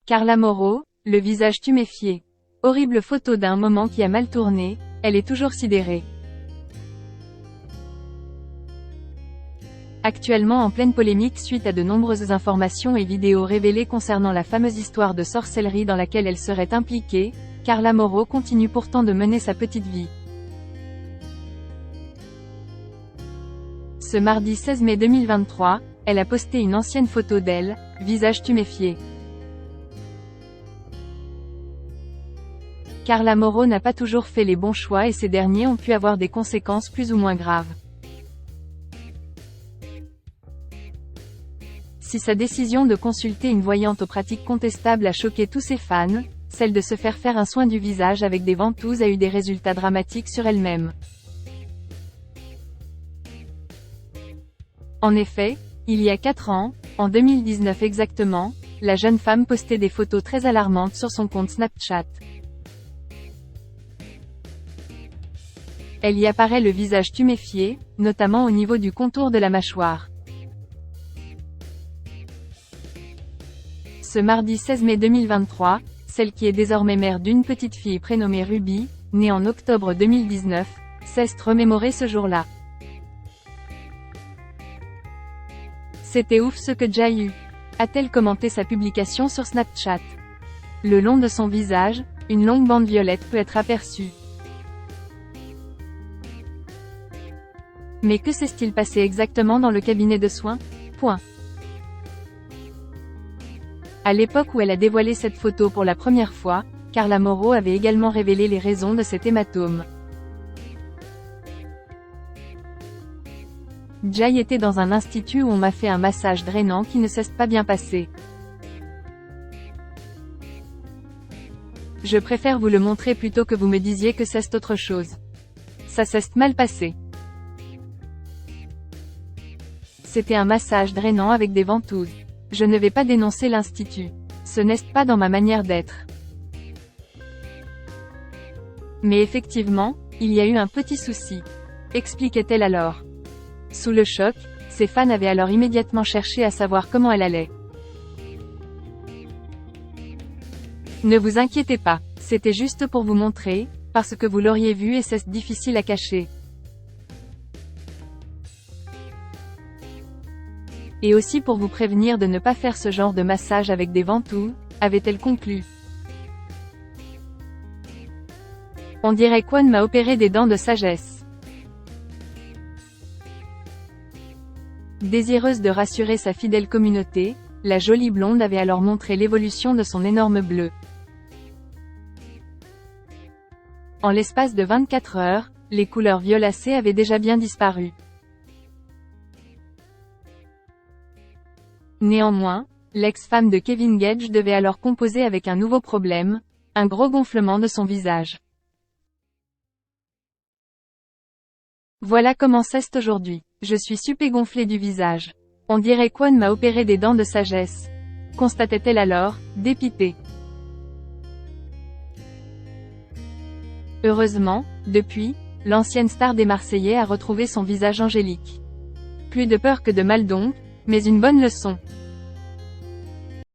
Carla Mauro, le visage tuméfié. Horrible photo d'un moment qui a mal tourné, elle est toujours sidérée. Actuellement en pleine polémique suite à de nombreuses informations et vidéos révélées concernant la fameuse histoire de sorcellerie dans laquelle elle serait impliquée, Carla Mauro continue pourtant de mener sa petite vie. Ce mardi 16 mai 2023, elle a posté une ancienne photo d'elle, visage tuméfié. Carla Mauro n'a pas toujours fait les bons choix et ces derniers ont pu avoir des conséquences plus ou moins graves. Si sa décision de consulter une voyante aux pratiques contestables a choqué tous ses fans, celle de se faire un soin du visage avec des ventouses a eu des résultats dramatiques sur elle-même. En effet, il y a 4 ans, en 2019 exactement, la jeune femme postait des photos très alarmantes sur son compte Snapchat. Elle y apparaît le visage tuméfié, notamment au niveau du contour de la mâchoire. Ce mardi 16 mai 2023, celle qui est désormais mère d'une petite fille prénommée Ruby, née en octobre 2019, s'est remémorée ce jour-là. C'était ouf ce que j'ai eu, a-t-elle commenté sa publication sur Snapchat. Le long de son visage, une longue bande violette peut être aperçue. Mais que s'est-il passé exactement dans le cabinet de soins? À l'époque où elle a dévoilé cette photo pour la première fois, Carla Mauro avait également révélé les raisons de cet hématome. Jay était dans un institut où on m'a fait un massage drainant qui ne s'est pas bien passé. Je préfère vous le montrer plutôt que vous me disiez que c'est autre chose. Ça s'est mal passé. C'était un massage drainant avec des ventouses. Je ne vais pas dénoncer l'institut. Ce n'est pas dans ma manière d'être. Mais effectivement, il y a eu un petit souci. Expliquait-elle alors. Sous le choc, ses fans avaient alors immédiatement cherché à savoir comment elle allait. Ne vous inquiétez pas, c'était juste pour vous montrer, parce que vous l'auriez vu et c'est difficile à cacher. Et aussi pour vous prévenir de ne pas faire ce genre de massage avec des ventouses, avait-elle conclu. On dirait qu'One m'a opéré des dents de sagesse. Désireuse de rassurer sa fidèle communauté, la jolie blonde avait alors montré l'évolution de son énorme bleu. En l'espace de 24 heures, les couleurs violacées avaient déjà bien disparu. Néanmoins, l'ex-femme de Kevin Gage devait alors composer avec un nouveau problème, un gros gonflement de son visage. Voilà comment c'est aujourd'hui. Je suis super gonflée du visage. On dirait qu'One m'a opéré des dents de sagesse. Constatait-elle alors, dépitée. Heureusement, depuis, l'ancienne star des Marseillais a retrouvé son visage angélique. Plus de peur que de mal donc, mais une bonne leçon.